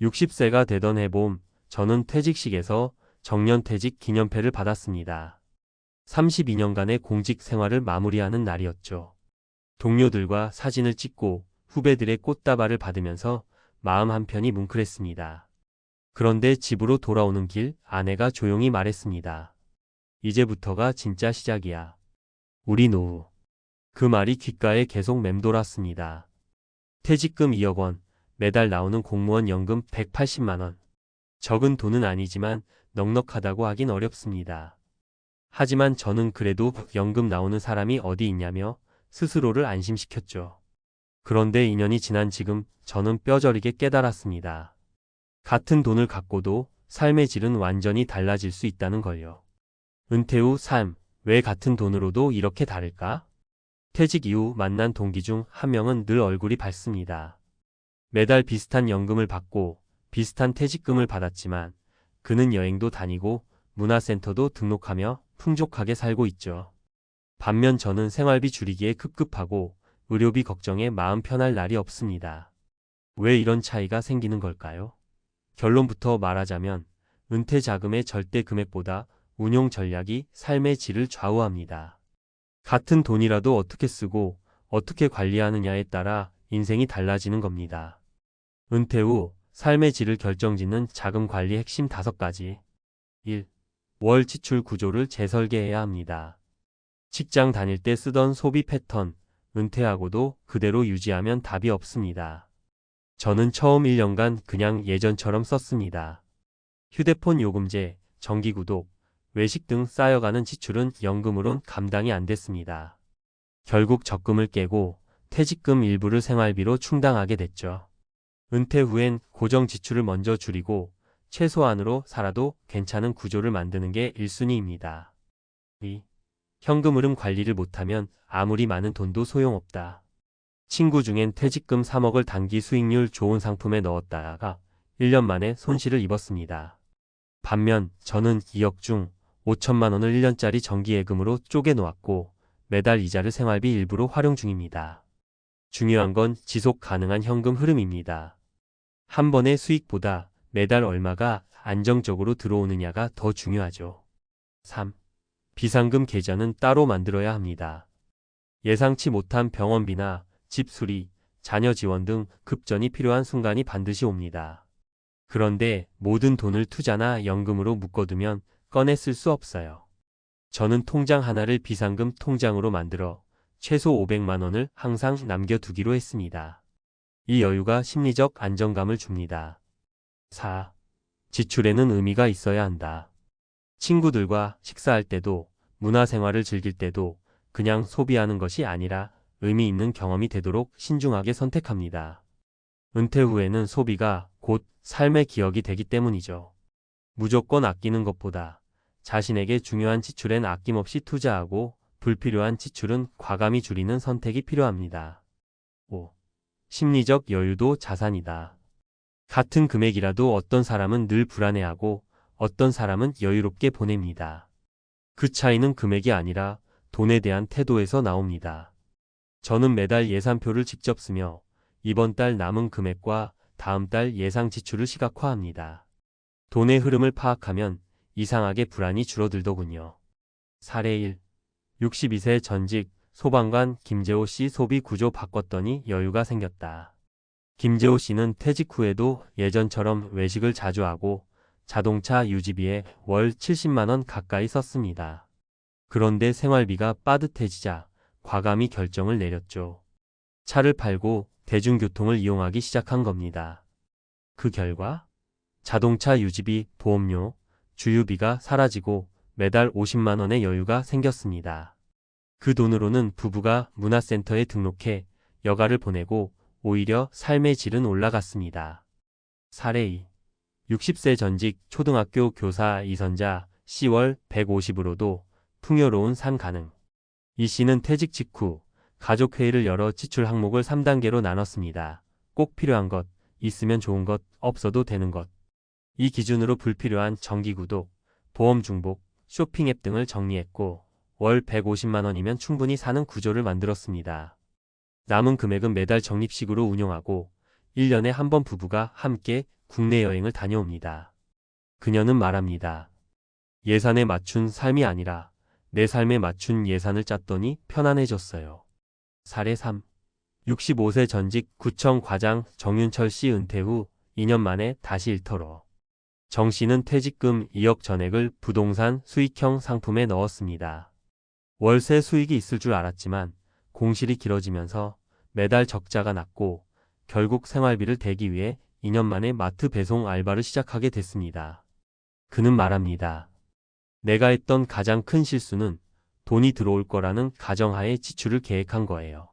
60세가 되던 해봄, 저는 퇴직식에서 정년퇴직 기념패를 받았습니다. 32년간의 공직 생활을 마무리하는 날이었죠. 동료들과 사진을 찍고 후배들의 꽃다발을 받으면서 마음 한편이 뭉클했습니다. 그런데 집으로 돌아오는 길 아내가 조용히 말했습니다. 이제부터가 진짜 시작이야. 우리 노후. 그 말이 귓가에 계속 맴돌았습니다. 퇴직금 2억 원, 매달 나오는 공무원 연금 180만 원. 적은 돈은 아니지만 넉넉하다고 하긴 어렵습니다. 하지만 저는 그래도 연금 나오는 사람이 어디 있냐며 스스로를 안심시켰죠. 그런데 2년이 지난 지금 저는 뼈저리게 깨달았습니다. 같은 돈을 갖고도 삶의 질은 완전히 달라질 수 있다는 걸요. 은퇴 후 삶, 왜 같은 돈으로도 이렇게 다를까? 퇴직 이후 만난 동기 중 한 명은 늘 얼굴이 밝습니다. 매달 비슷한 연금을 받고 비슷한 퇴직금을 받았지만 그는 여행도 다니고 문화센터도 등록하며 풍족하게 살고 있죠. 반면 저는 생활비 줄이기에 급급하고 의료비 걱정에 마음 편할 날이 없습니다. 왜 이런 차이가 생기는 걸까요? 결론부터 말하자면 은퇴 자금의 절대 금액보다 운용 전략이 삶의 질을 좌우합니다. 같은 돈이라도 어떻게 쓰고 어떻게 관리하느냐에 따라 인생이 달라지는 겁니다. 은퇴 후 삶의 질을 결정짓는 자금 관리 핵심 5가지. 1. 월 지출 구조를 재설계해야 합니다. 직장 다닐 때 쓰던 소비 패턴, 은퇴하고도 그대로 유지하면 답이 없습니다. 저는 처음 1년간 그냥 예전처럼 썼습니다. 휴대폰 요금제, 정기구독, 외식 등 쌓여가는 지출은 연금으론 감당이 안 됐습니다. 결국 적금을 깨고 퇴직금 일부를 생활비로 충당하게 됐죠. 은퇴 후엔 고정 지출을 먼저 줄이고 최소한으로 살아도 괜찮은 구조를 만드는 게 1순위입니다. 2. 현금 흐름 관리를 못하면 아무리 많은 돈도 소용없다. 친구 중엔 퇴직금 3억을 단기 수익률 좋은 상품에 넣었다가 1년 만에 손실을 입었습니다. 반면 저는 2억 중 5천만 원을 1년짜리 정기예금으로 쪼개 놓았고 매달 이자를 생활비 일부로 활용 중입니다. 중요한 건 지속 가능한 현금 흐름입니다. 한 번의 수익보다 매달 얼마가 안정적으로 들어오느냐가 더 중요하죠. 3. 비상금 계좌는 따로 만들어야 합니다. 예상치 못한 병원비나 집 수리, 자녀 지원 등 급전이 필요한 순간이 반드시 옵니다. 그런데 모든 돈을 투자나 연금으로 묶어두면 꺼내 쓸 수 없어요. 저는 통장 하나를 비상금 통장으로 만들어 최소 500만 원을 항상 남겨두기로 했습니다. 이 여유가 심리적 안정감을 줍니다. 4. 지출에는 의미가 있어야 한다. 친구들과 식사할 때도 문화생활을 즐길 때도 그냥 소비하는 것이 아니라 의미 있는 경험이 되도록 신중하게 선택합니다. 은퇴 후에는 소비가 곧 삶의 기억이 되기 때문이죠. 무조건 아끼는 것보다 자신에게 중요한 지출엔 아낌없이 투자하고 불필요한 지출은 과감히 줄이는 선택이 필요합니다. 5. 심리적 여유도 자산이다. 같은 금액이라도 어떤 사람은 늘 불안해하고 어떤 사람은 여유롭게 보냅니다. 그 차이는 금액이 아니라 돈에 대한 태도에서 나옵니다. 저는 매달 예산표를 직접 쓰며 이번 달 남은 금액과 다음 달 예상 지출을 시각화합니다. 돈의 흐름을 파악하면 이상하게 불안이 줄어들더군요. 사례 1. 62세 전직 소방관 김재호 씨 소비 구조 바꿨더니 여유가 생겼다. 김재호 씨는 퇴직 후에도 예전처럼 외식을 자주 하고 자동차 유지비에 월 70만 원 가까이 썼습니다. 그런데 생활비가 빠듯해지자 과감히 결정을 내렸죠. 차를 팔고 대중교통을 이용하기 시작한 겁니다. 그 결과 자동차 유지비, 보험료, 주유비가 사라지고 매달 50만 원의 여유가 생겼습니다. 그 돈으로는 부부가 문화센터에 등록해 여가를 보내고 오히려 삶의 질은 올라갔습니다. 사례 2. 60세 전직 초등학교 교사 이선자 10월 150으로도 풍요로운 삶 가능. 이 씨는 퇴직 직후 가족회의를 열어 지출 항목을 3단계로 나눴습니다. 꼭 필요한 것, 있으면 좋은 것, 없어도 되는 것. 이 기준으로 불필요한 정기구독, 보험 중복, 쇼핑 앱 등을 정리했고 월 150만 원이면 충분히 사는 구조를 만들었습니다. 남은 금액은 매달 적립식으로 운용하고 1년에 한 번 부부가 함께 국내 여행을 다녀옵니다. 그녀는 말합니다. 예산에 맞춘 삶이 아니라 내 삶에 맞춘 예산을 짰더니 편안해졌어요. 사례 3. 65세 전직 구청 과장 정윤철 씨 은퇴 후 2년 만에 다시 일터로. 정 씨는 퇴직금 2억 전액을 부동산 수익형 상품에 넣었습니다. 월세 수익이 있을 줄 알았지만 공실이 길어지면서 매달 적자가 났고 결국 생활비를 대기 위해 2년 만에 마트 배송 알바를 시작하게 됐습니다. 그는 말합니다. 내가 했던 가장 큰 실수는 돈이 들어올 거라는 가정하에 지출을 계획한 거예요.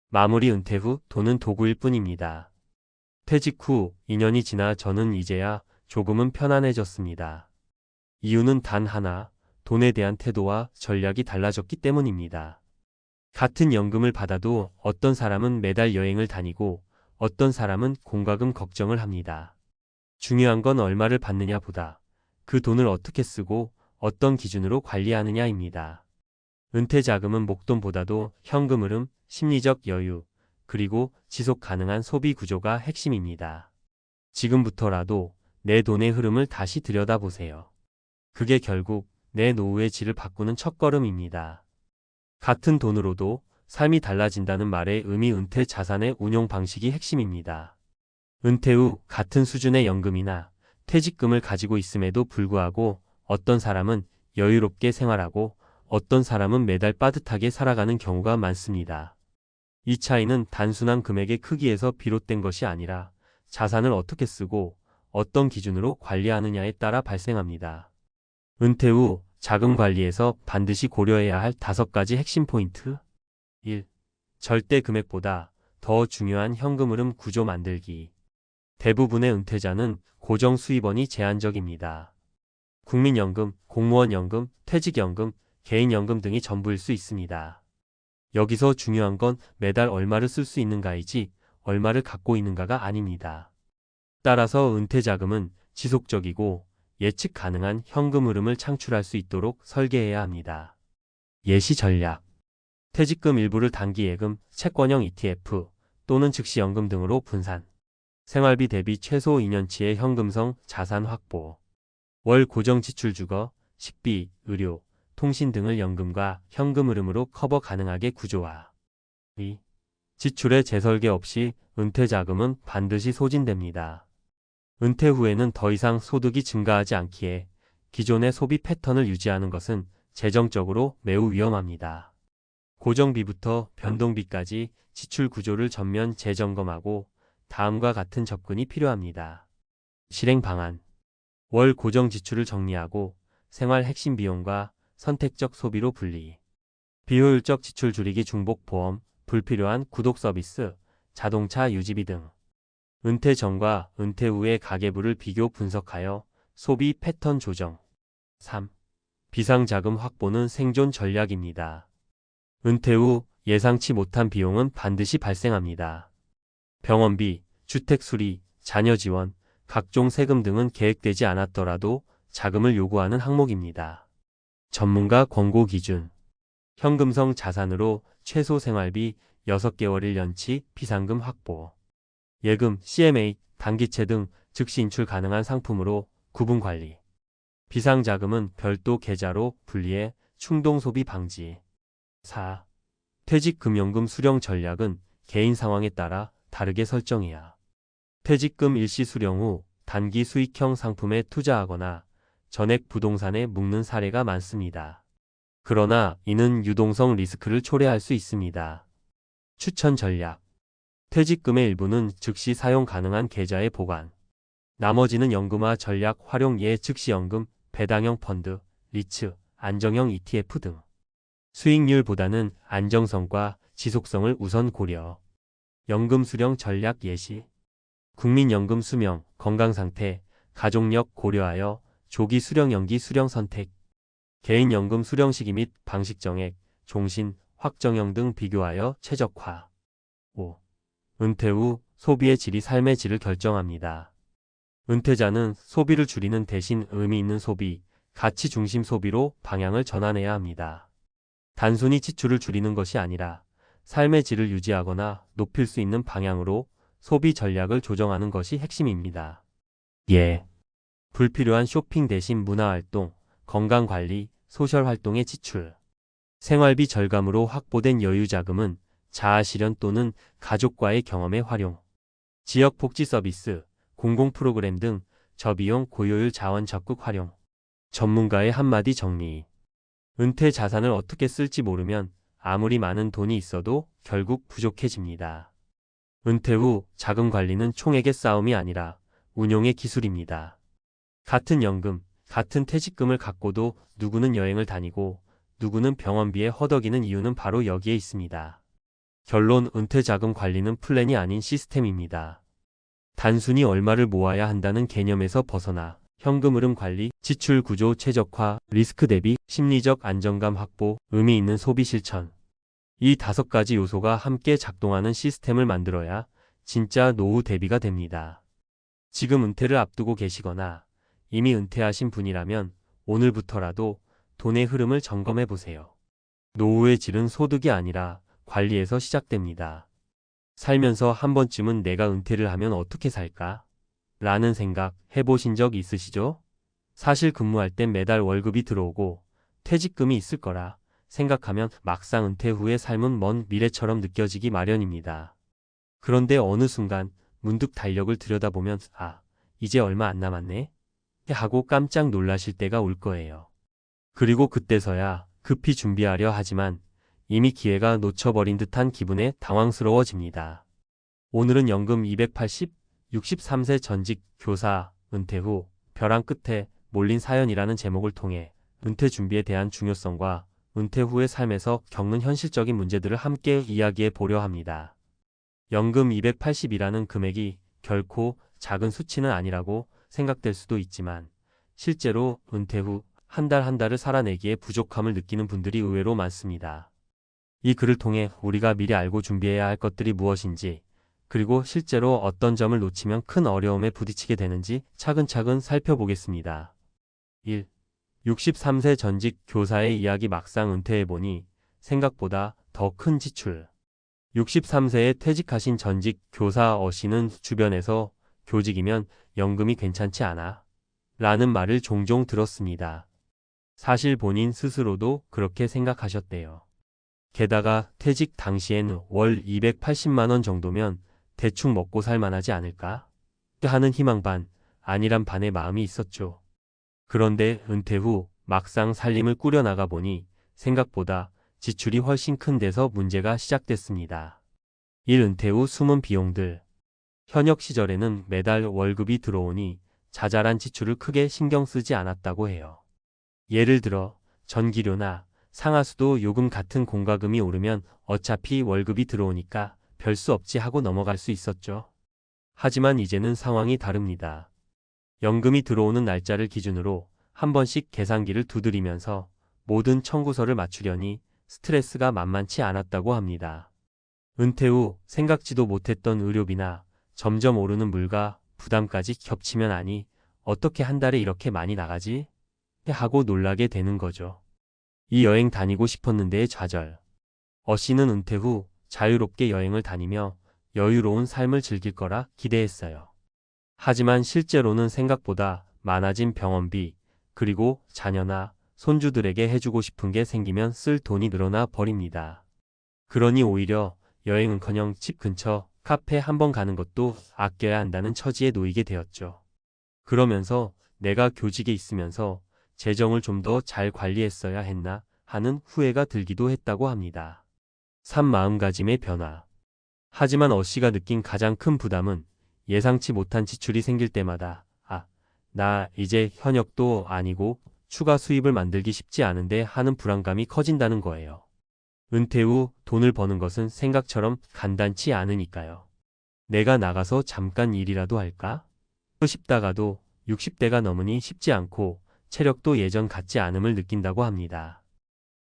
마무리 은퇴 후 돈은 도구일 뿐입니다. 퇴직 후 2년이 지나 저는 이제야 조금은 편안해졌습니다. 이유는 단 하나, 돈에 대한 태도와 전략이 달라졌기 때문입니다. 같은 연금을 받아도 어떤 사람은 매달 여행을 다니고 어떤 사람은 공과금 걱정을 합니다. 중요한 건 얼마를 받느냐보다 그 돈을 어떻게 쓰고 어떤 기준으로 관리하느냐입니다. 은퇴 자금은 목돈보다도 현금 흐름, 심리적 여유, 그리고 지속 가능한 소비 구조가 핵심입니다. 지금부터라도 내 돈의 흐름을 다시 들여다보세요. 그게 결국 내 노후의 질을 바꾸는 첫걸음입니다. 같은 돈으로도 삶이 달라진다는 말의 의미 은퇴 자산의 운용 방식이 핵심입니다. 은퇴 후 같은 수준의 연금이나 퇴직금을 가지고 있음에도 불구하고 어떤 사람은 여유롭게 생활하고 어떤 사람은 매달 빠듯하게 살아가는 경우가 많습니다. 이 차이는 단순한 금액의 크기에서 비롯된 것이 아니라 자산을 어떻게 쓰고 어떤 기준으로 관리하느냐에 따라 발생합니다. 은퇴 후 자금 관리에서 반드시 고려해야 할 5가지 핵심 포인트. 1. 절대 금액보다 더 중요한 현금 흐름 구조 만들기. 대부분의 은퇴자는 고정 수입원이 제한적입니다. 국민연금, 공무원연금, 퇴직연금, 개인연금 등이 전부일 수 있습니다. 여기서 중요한 건 매달 얼마를 쓸 수 있는가이지 얼마를 갖고 있는가가 아닙니다. 따라서 은퇴자금은 지속적이고 예측 가능한 현금 흐름을 창출할 수 있도록 설계해야 합니다. 예시 전략. 퇴직금 일부를 단기예금, 채권형 ETF 또는 즉시연금 등으로 분산. 생활비 대비 최소 2년치의 현금성 자산 확보. 월 고정 지출 주거, 식비, 의료, 통신 등을 연금과 현금 흐름으로 커버 가능하게 구조화. 2. 지출의 재설계 없이 은퇴 자금은 반드시 소진됩니다. 은퇴 후에는 더 이상 소득이 증가하지 않기에 기존의 소비 패턴을 유지하는 것은 재정적으로 매우 위험합니다. 고정비부터 변동비까지 지출 구조를 전면 재점검하고 다음과 같은 접근이 필요합니다. 실행 방안. 월 고정 지출을 정리하고 생활 핵심 비용과 선택적 소비로 분리. 비효율적 지출 줄이기 중복 보험, 불필요한 구독 서비스, 자동차 유지비 등. 은퇴 전과 은퇴 후의 가계부를 비교 분석하여 소비 패턴 조정. 3. 비상자금 확보는 생존 전략입니다. 은퇴 후 예상치 못한 비용은 반드시 발생합니다. 병원비, 주택 수리, 자녀 지원, 각종 세금 등은 계획되지 않았더라도 자금을 요구하는 항목입니다. 전문가 권고 기준. 현금성 자산으로 최소 생활비 6개월 1년치 비상금 확보. 예금, CMA, 단기채 등 즉시 인출 가능한 상품으로 구분 관리. 비상자금은 별도 계좌로 분리해 충동 소비 방지. 4. 퇴직금연금 수령 전략은 개인 상황에 따라 다르게 설정해야. 퇴직금 일시 수령 후 단기 수익형 상품에 투자하거나 전액 부동산에 묶는 사례가 많습니다. 그러나 이는 유동성 리스크를 초래할 수 있습니다. 추천 전략. 퇴직금의 일부는 즉시 사용 가능한 계좌에 보관. 나머지는 연금화 전략 활용 예 즉시연금, 배당형 펀드, 리츠, 안정형 ETF 등. 수익률보다는 안정성과 지속성을 우선 고려. 연금 수령 전략 예시. 국민연금 수명, 건강상태, 가족력 고려하여 조기 수령 연기 수령 선택. 개인연금 수령 시기 및 방식 정액, 종신, 확정형 등 비교하여 최적화. 5. 은퇴 후 소비의 질이 삶의 질을 결정합니다. 은퇴자는 소비를 줄이는 대신 의미 있는 소비, 가치 중심 소비로 방향을 전환해야 합니다. 단순히 지출을 줄이는 것이 아니라 삶의 질을 유지하거나 높일 수 있는 방향으로 소비 전략을 조정하는 것이 핵심입니다. 예. 불필요한 쇼핑 대신 문화활동, 건강관리, 소셜활동에 지출. 생활비 절감으로 확보된 여유자금은 자아실현 또는 가족과의 경험에 활용. 지역 복지 서비스, 공공 프로그램 등 저비용 고효율 자원 적극 활용. 전문가의 한마디 정리. 은퇴 자산을 어떻게 쓸지 모르면 아무리 많은 돈이 있어도 결국 부족해집니다. 은퇴 후 자금 관리는 총액의 싸움이 아니라 운용의 기술입니다. 같은 연금, 같은 퇴직금을 갖고도 누구는 여행을 다니고 누구는 병원비에 허덕이는 이유는 바로 여기에 있습니다. 결론, 은퇴 자금 관리는 플랜이 아닌 시스템입니다. 단순히 얼마를 모아야 한다는 개념에서 벗어나 현금 흐름 관리, 지출 구조 최적화, 리스크 대비, 심리적 안정감 확보, 의미 있는 소비 실천. 이 5가지 요소가 함께 작동하는 시스템을 만들어야 진짜 노후 대비가 됩니다. 지금 은퇴를 앞두고 계시거나 이미 은퇴하신 분이라면 오늘부터라도 돈의 흐름을 점검해 보세요. 노후의 질은 소득이 아니라 관리에서 시작됩니다. 살면서 한 번쯤은 내가 은퇴를 하면 어떻게 살까? 라는 생각 해보신 적 있으시죠? 사실 근무할 땐 매달 월급이 들어오고 퇴직금이 있을 거라 생각하면 막상 은퇴 후의 삶은 먼 미래처럼 느껴지기 마련입니다. 그런데 어느 순간 문득 달력을 들여다보면 이제 얼마 안 남았네? 하고 깜짝 놀라실 때가 올 거예요. 그리고 그때서야 급히 준비하려 하지만 이미 기회가 놓쳐버린 듯한 기분에 당황스러워집니다. 오늘은 연금 280, 63세 전직 교사, 은퇴 후 벼랑 끝에 몰린 사연이라는 제목을 통해 은퇴 준비에 대한 중요성과 은퇴 후의 삶에서 겪는 현실적인 문제들을 함께 이야기해 보려 합니다. 연금 280이라는 금액이 결코 작은 수치는 아니라고 생각될 수도 있지만 실제로 은퇴 후 한 달 한 달을 살아내기에 부족함을 느끼는 분들이 의외로 많습니다. 이 글을 통해 우리가 미리 알고 준비해야 할 것들이 무엇인지, 그리고 실제로 어떤 점을 놓치면 큰 어려움에 부딪히게 되는지 차근차근 살펴보겠습니다. 1. 63세 전직 교사의 이야기. 막상 은퇴해보니 생각보다 더 큰 지출. 63세에 퇴직하신 전직 교사 씨는 주변에서 교직이면 연금이 괜찮지 않아? 라는 말을 종종 들었습니다. 사실 본인 스스로도 그렇게 생각하셨대요. 게다가 퇴직 당시엔 월 280만 원 정도면 대충 먹고 살만하지 않을까? 하는 희망 반, 아니란 반의 마음이 있었죠. 그런데 은퇴 후 막상 살림을 꾸려나가 보니 생각보다 지출이 훨씬 큰 데서 문제가 시작됐습니다. 1. 은퇴 후 숨은 비용들. 현역 시절에는 매달 월급이 들어오니 자잘한 지출을 크게 신경 쓰지 않았다고 해요. 예를 들어 전기료나 상하수도 요금 같은 공과금이 오르면 어차피 월급이 들어오니까 별 수 없지 하고 넘어갈 수 있었죠. 하지만 이제는 상황이 다릅니다. 연금이 들어오는 날짜를 기준으로 한 번씩 계산기를 두드리면서 모든 청구서를 맞추려니 스트레스가 만만치 않았다고 합니다. 은퇴 후 생각지도 못했던 의료비나 점점 오르는 물가 부담까지 겹치면 어떻게 한 달에 이렇게 많이 나가지? 하고 놀라게 되는 거죠. 이 여행 다니고 싶었는데의 좌절. 씨는 은퇴 후 자유롭게 여행을 다니며 여유로운 삶을 즐길 거라 기대했어요. 하지만 실제로는 생각보다 많아진 병원비, 그리고 자녀나 손주들에게 해주고 싶은 게 생기면 쓸 돈이 늘어나 버립니다. 그러니 오히려 여행은커녕 집 근처 카페 한 번 가는 것도 아껴야 한다는 처지에 놓이게 되었죠. 그러면서 내가 교직에 있으면서 재정을 좀 더 잘 관리했어야 했나 하는 후회가 들기도 했다고 합니다. 3. 마음가짐의 변화. 하지만 씨가 느낀 가장 큰 부담은 예상치 못한 지출이 생길 때마다 나 이제 현역도 아니고 추가 수입을 만들기 쉽지 않은데 하는 불안감이 커진다는 거예요. 은퇴 후 돈을 버는 것은 생각처럼 간단치 않으니까요. 내가 나가서 잠깐 일이라도 할까? 싶다가도 60대가 넘으니 쉽지 않고 체력도 예전 같지 않음을 느낀다고 합니다.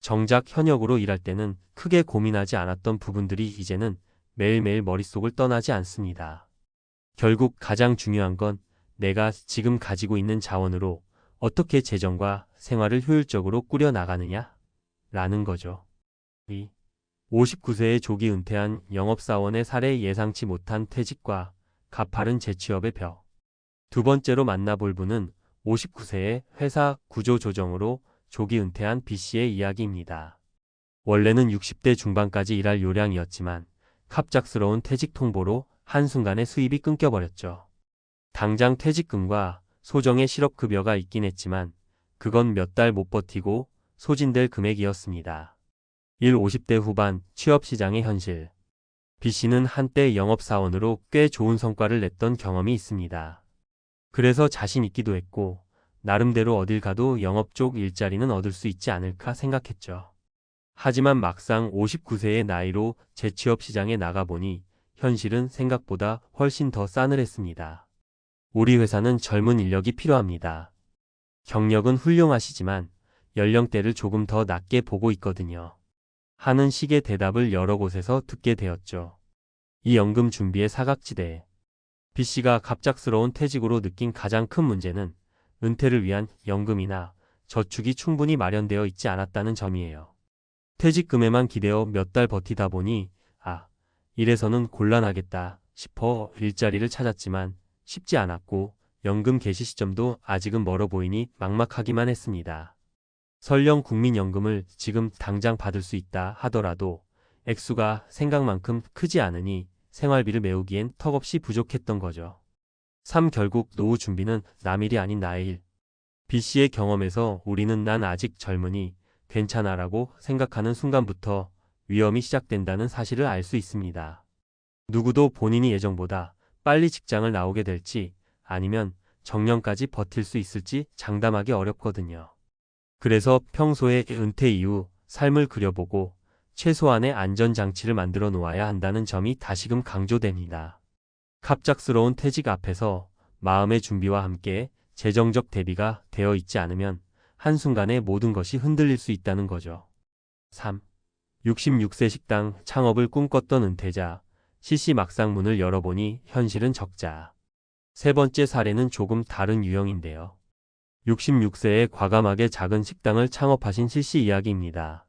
정작 현역으로 일할 때는 크게 고민하지 않았던 부분들이 이제는 매일매일 머릿속을 떠나지 않습니다. 결국 가장 중요한 건 내가 지금 가지고 있는 자원으로 어떻게 재정과 생활을 효율적으로 꾸려나가느냐? 라는 거죠. 2. 59세의 조기 은퇴한 영업사원의 사례 예상치 못한 퇴직과 가파른 재취업의 벽. 두 번째로 만나볼 분은 59세의 회사 구조 조정으로 조기 은퇴한 B씨의 이야기입니다. 원래는 60대 중반까지 일할 요량이었지만 갑작스러운 퇴직 통보로 한순간에 수입이 끊겨버렸죠. 당장 퇴직금과 소정의 실업급여가 있긴 했지만 그건 몇 달 못 버티고 소진될 금액이었습니다. 50대 후반 취업시장의 현실. B씨는 한때 영업사원으로 꽤 좋은 성과를 냈던 경험이 있습니다. 그래서 자신 있기도 했고 나름대로 어딜 가도 영업 쪽 일자리는 얻을 수 있지 않을까 생각했죠. 하지만 막상 59세의 나이로 재취업 시장에 나가보니 현실은 생각보다 훨씬 더 싸늘했습니다. 우리 회사는 젊은 인력이 필요합니다. 경력은 훌륭하시지만 연령대를 조금 더 낮게 보고 있거든요. 하는 식의 대답을 여러 곳에서 듣게 되었죠. 이 연금 준비의 사각지대. B씨가 갑작스러운 퇴직으로 느낀 가장 큰 문제는 은퇴를 위한 연금이나 저축이 충분히 마련되어 있지 않았다는 점이에요. 퇴직금에만 기대어 몇 달 버티다 보니 이래서는 곤란하겠다 싶어 일자리를 찾았지만 쉽지 않았고 연금 개시 시점도 아직은 멀어 보이니 막막하기만 했습니다. 설령 국민연금을 지금 당장 받을 수 있다 하더라도 액수가 생각만큼 크지 않으니 생활비를 메우기엔 턱없이 부족했던 거죠. 결국 노후 준비는 남일이 아닌 나의 일. B씨의 경험에서 우리는 난 아직 젊으니 괜찮아라고 생각하는 순간부터 위험이 시작된다는 사실을 알 수 있습니다. 누구도 본인이 예정보다 빨리 직장을 나오게 될지 아니면 정년까지 버틸 수 있을지 장담하기 어렵거든요. 그래서 평소에 은퇴 이후 삶을 그려보고 최소한의 안전장치를 만들어 놓아야 한다는 점이 다시금 강조됩니다. 갑작스러운 퇴직 앞에서 마음의 준비와 함께 재정적 대비가 되어 있지 않으면 한순간에 모든 것이 흔들릴 수 있다는 거죠. 66세 식당 창업을 꿈꿨던 은퇴자, CC 막상 문을 열어보니 현실은 적자. 세 번째 사례는 조금 다른 유형인데요. 66세에 과감하게 작은 식당을 창업하신 CC 이야기입니다.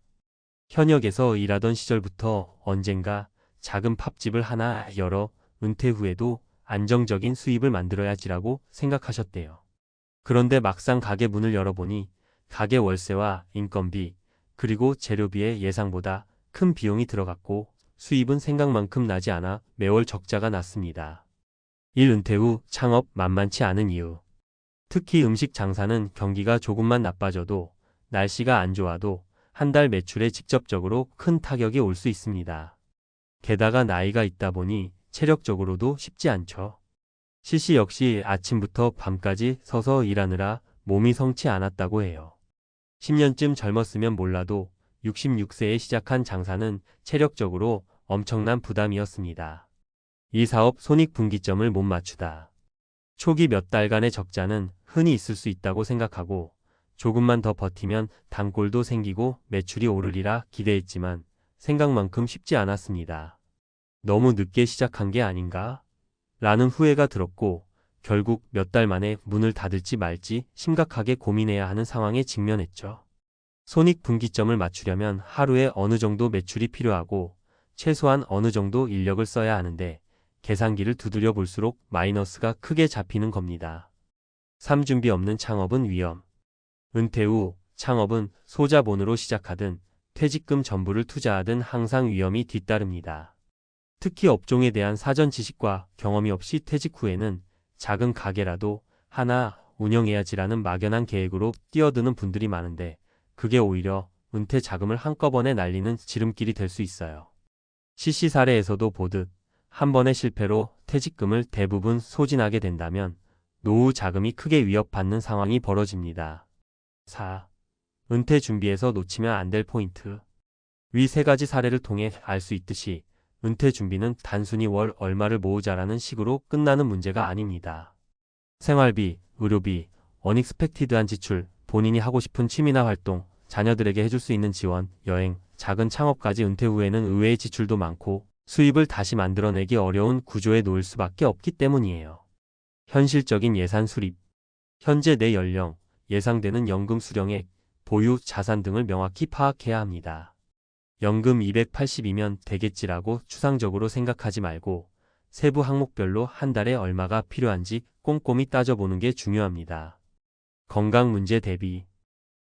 현역에서 일하던 시절부터 언젠가 작은 팝집을 하나 열어 은퇴 후에도 안정적인 수입을 만들어야지라고 생각하셨대요. 그런데 막상 가게 문을 열어보니 가게 월세와 인건비, 그리고 재료비에 예상보다 큰 비용이 들어갔고 수입은 생각만큼 나지 않아 매월 적자가 났습니다. 은퇴 후 창업 만만치 않은 이유. 특히 음식 장사는 경기가 조금만 나빠져도 날씨가 안 좋아도 한 달 매출에 직접적으로 큰 타격이 올 수 있습니다. 게다가 나이가 있다 보니 체력적으로도 쉽지 않죠. CC 역시 아침부터 밤까지 서서 일하느라 몸이 성치 않았다고 해요. 10년쯤 젊었으면 몰라도 66세에 시작한 장사는 체력적으로 엄청난 부담이었습니다. 이 사업 손익분기점을 못 맞추다. 초기 몇 달간의 적자는 흔히 있을 수 있다고 생각하고 조금만 더 버티면 단골도 생기고 매출이 오르리라 기대했지만 생각만큼 쉽지 않았습니다. 너무 늦게 시작한 게 아닌가? 라는 후회가 들었고 결국 몇 달 만에 문을 닫을지 말지 심각하게 고민해야 하는 상황에 직면했죠. 손익분기점을 맞추려면 하루에 어느 정도 매출이 필요하고 최소한 어느 정도 인력을 써야 하는데 계산기를 두드려 볼수록 마이너스가 크게 잡히는 겁니다. 준비 없는 창업은 위험. 은퇴 후 창업은 소자본으로 시작하든 퇴직금 전부를 투자하든 항상 위험이 뒤따릅니다. 특히 업종에 대한 사전 지식과 경험이 없이 퇴직 후에는 작은 가게라도 하나 운영해야지라는 막연한 계획으로 뛰어드는 분들이 많은데 그게 오히려 은퇴 자금을 한꺼번에 날리는 지름길이 될 수 있어요. CC 사례에서도 보듯 한 번의 실패로 퇴직금을 대부분 소진하게 된다면 노후 자금이 크게 위협받는 상황이 벌어집니다. 은퇴 준비에서 놓치면 안 될 포인트. 위 세 가지 사례를 통해 알 수 있듯이 은퇴 준비는 단순히 월 얼마를 모으자라는 식으로 끝나는 문제가 아닙니다. 생활비, 의료비, 어닉스펙티드한 지출, 본인이 하고 싶은 취미나 활동, 자녀들에게 해줄 수 있는 지원, 여행, 작은 창업까지 은퇴 후에는 의외의 지출도 많고 수입을 다시 만들어내기 어려운 구조에 놓일 수밖에 없기 때문이에요. 현실적인 예산 수립. 현재 내 연령, 예상되는 연금 수령액, 보유 자산 등을 명확히 파악해야 합니다. 연금 280이면 되겠지라고 추상적으로 생각하지 말고 세부 항목별로 한 달에 얼마가 필요한지 꼼꼼히 따져보는 게 중요합니다. 건강 문제 대비.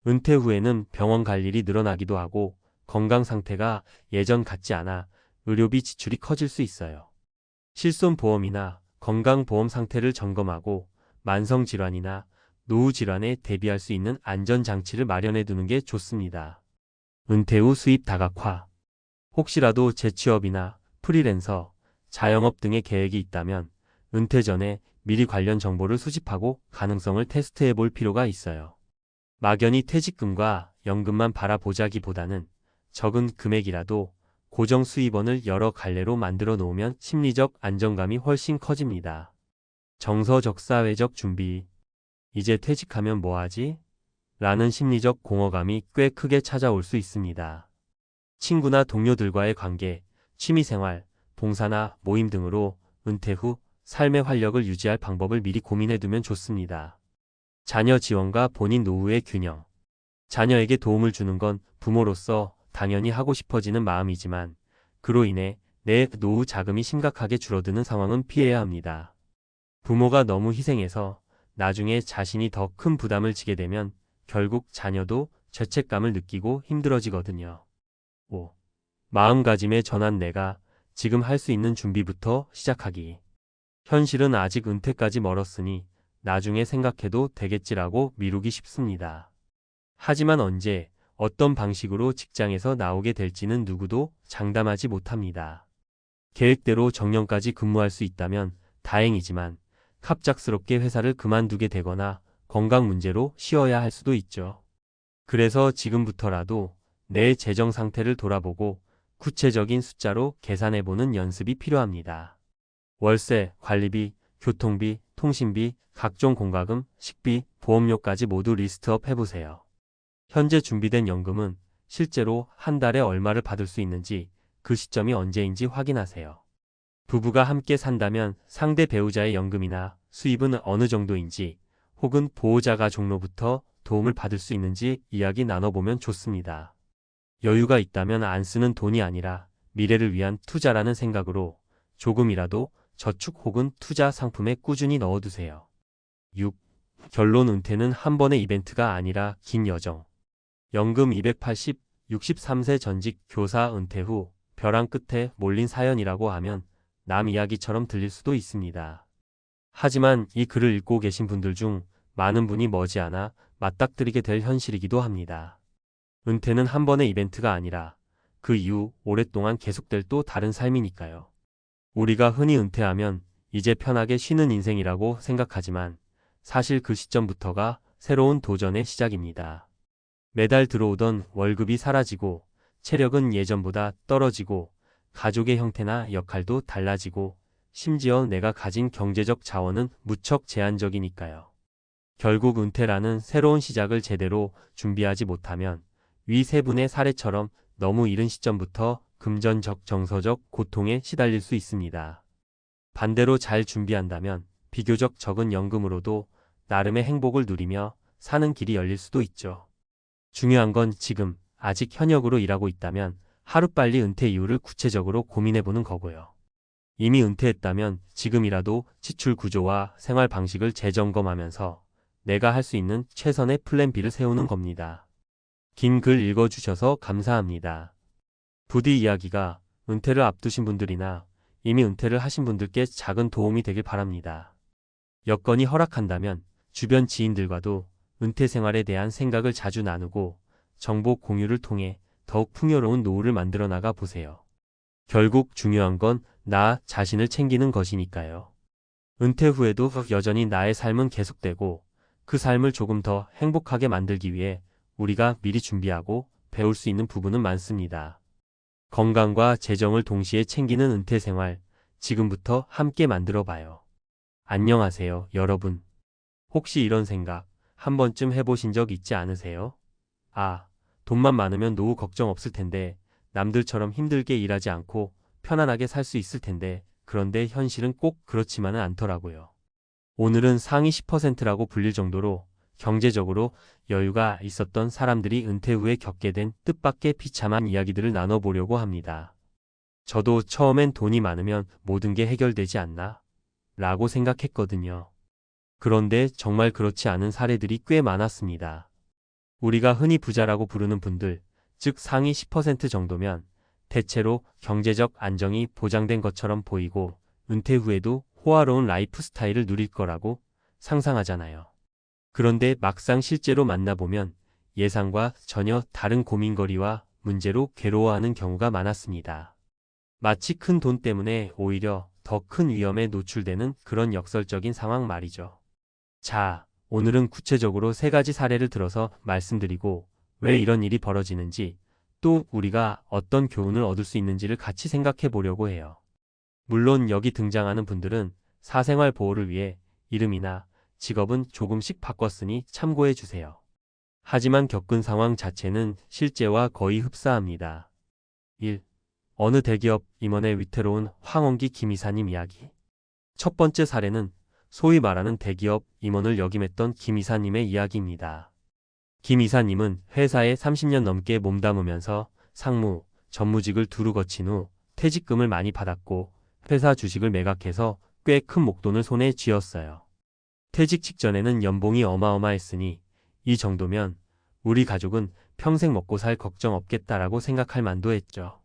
은퇴 후에는 병원 갈 일이 늘어나기도 하고 건강 상태가 예전 같지 않아 의료비 지출이 커질 수 있어요. 실손보험이나 건강보험 상태를 점검하고 만성질환이나 노후질환에 대비할 수 있는 안전장치를 마련해 두는 게 좋습니다. 은퇴 후 수입 다각화. 혹시라도 재취업이나 프리랜서, 자영업 등의 계획이 있다면 은퇴 전에 미리 관련 정보를 수집하고 가능성을 테스트해 볼 필요가 있어요. 막연히 퇴직금과 연금만 바라보자기보다는 적은 금액이라도 고정 수입원을 여러 갈래로 만들어 놓으면 심리적 안정감이 훨씬 커집니다. 정서적 사회적 준비. 이제 퇴직하면 뭐 하지? 라는 심리적 공허감이 꽤 크게 찾아올 수 있습니다. 친구나 동료들과의 관계, 취미생활, 봉사나 모임 등으로 은퇴 후 삶의 활력을 유지할 방법을 미리 고민해 두면 좋습니다. 자녀 지원과 본인 노후의 균형. 자녀에게 도움을 주는 건 부모로서 당연히 하고 싶어지는 마음이지만 그로 인해 내 노후 자금이 심각하게 줄어드는 상황은 피해야 합니다. 부모가 너무 희생해서 나중에 자신이 더 큰 부담을 지게 되면 결국 자녀도 죄책감을 느끼고 힘들어지거든요. 5. 마음가짐의 전환. 내가 지금 할 수 있는 준비부터 시작하기. 현실은 아직 은퇴까지 멀었으니 나중에 생각해도 되겠지라고 미루기 쉽습니다. 하지만 언제, 어떤 방식으로 직장에서 나오게 될지는 누구도 장담하지 못합니다. 계획대로 정년까지 근무할 수 있다면 다행이지만 갑작스럽게 회사를 그만두게 되거나 건강 문제로 쉬어야 할 수도 있죠. 그래서 지금부터라도 내 재정 상태를 돌아보고 구체적인 숫자로 계산해보는 연습이 필요합니다. 월세, 관리비, 교통비, 통신비, 각종 공과금, 식비, 보험료까지 모두 리스트업 해보세요. 현재 준비된 연금은 실제로 한 달에 얼마를 받을 수 있는지 그 시점이 언제인지 확인하세요. 부부가 함께 산다면 상대 배우자의 연금이나 수입은 어느 정도인지 혹은 보호자가 종로부터 도움을 받을 수 있는지 이야기 나눠보면 좋습니다. 여유가 있다면 안 쓰는 돈이 아니라 미래를 위한 투자라는 생각으로 조금이라도 저축 혹은 투자 상품에 꾸준히 넣어두세요. 6. 결론. 은퇴는 한 번의 이벤트가 아니라 긴 여정. 연금 280, 63세 전직 교사 은퇴 후 벼랑 끝에 몰린 사연이라고 하면 남 이야기처럼 들릴 수도 있습니다. 하지만 이 글을 읽고 계신 분들 중 많은 분이 머지않아 맞닥뜨리게 될 현실이기도 합니다. 은퇴는 한 번의 이벤트가 아니라 그 이후 오랫동안 계속될 또 다른 삶이니까요. 우리가 흔히 은퇴하면 이제 편하게 쉬는 인생이라고 생각하지만 사실 그 시점부터가 새로운 도전의 시작입니다. 매달 들어오던 월급이 사라지고 체력은 예전보다 떨어지고 가족의 형태나 역할도 달라지고 심지어 내가 가진 경제적 자원은 무척 제한적이니까요. 결국 은퇴라는 새로운 시작을 제대로 준비하지 못하면 위 세 분의 사례처럼 너무 이른 시점부터 금전적 정서적 고통에 시달릴 수 있습니다. 반대로 잘 준비한다면 비교적 적은 연금으로도 나름의 행복을 누리며 사는 길이 열릴 수도 있죠. 중요한 건 지금 아직 현역으로 일하고 있다면 하루빨리 은퇴 이유를 구체적으로 고민해보는 거고요. 이미 은퇴했다면 지금이라도 지출 구조와 생활 방식을 재점검하면서 내가 할 수 있는 최선의 플랜 B를 세우는 겁니다. 긴 글 읽어주셔서 감사합니다. 부디 이야기가 은퇴를 앞두신 분들이나 이미 은퇴를 하신 분들께 작은 도움이 되길 바랍니다. 여건이 허락한다면 주변 지인들과도 은퇴 생활에 대한 생각을 자주 나누고 정보 공유를 통해 더욱 풍요로운 노후를 만들어 나가 보세요. 결국 중요한 건 나 자신을 챙기는 것이니까요. 은퇴 후에도 여전히 나의 삶은 계속되고 그 삶을 조금 더 행복하게 만들기 위해 우리가 미리 준비하고 배울 수 있는 부분은 많습니다. 건강과 재정을 동시에 챙기는 은퇴 생활, 지금부터 함께 만들어 봐요. 안녕하세요, 여러분. 혹시 이런 생각 한 번쯤 해보신 적 있지 않으세요? 아, 돈만 많으면 노후 걱정 없을 텐데, 남들처럼 힘들게 일하지 않고 편안하게 살 수 있을 텐데, 그런데 현실은 꼭 그렇지만은 않더라고요. 오늘은 상위 10%라고 불릴 정도로 경제적으로 여유가 있었던 사람들이 은퇴 후에 겪게 된 뜻밖의 비참한 이야기들을 나눠보려고 합니다. 저도 처음엔 돈이 많으면 모든 게 해결되지 않나? 라고 생각했거든요. 그런데 정말 그렇지 않은 사례들이 꽤 많았습니다. 우리가 흔히 부자라고 부르는 분들, 즉 상위 10% 정도면 대체로 경제적 안정이 보장된 것처럼 보이고 은퇴 후에도 호화로운 라이프 스타일을 누릴 거라고 상상하잖아요. 그런데 막상 실제로 만나보면 예상과 전혀 다른 고민거리와 문제로 괴로워하는 경우가 많았습니다. 마치 큰 돈 때문에 오히려 더 큰 위험에 노출되는 그런 역설적인 상황 말이죠. 자, 오늘은 구체적으로 3가지 사례를 들어서 말씀드리고 왜 이런 일이 벌어지는지 또 우리가 어떤 교훈을 얻을 수 있는지를 같이 생각해 보려고 해요. 물론 여기 등장하는 분들은 사생활 보호를 위해 이름이나 직업은 조금씩 바꿨으니 참고해 주세요. 하지만 겪은 상황 자체는 실제와 거의 흡사합니다. 1. 어느 대기업 임원의 위태로운 황원기 김 이사님 이야기. 첫 번째 사례는 소위 말하는 대기업 임원을 역임했던 김 이사님의 이야기입니다. 김 이사님은 회사에 30년 넘게 몸담으면서 상무, 전무직을 두루 거친 후 퇴직금을 많이 받았고 회사 주식을 매각해서 꽤 큰 목돈을 손에 쥐었어요. 퇴직 직전에는 연봉이 어마어마했으니 이 정도면 우리 가족은 평생 먹고 살 걱정 없겠다라고 생각할 만도 했죠.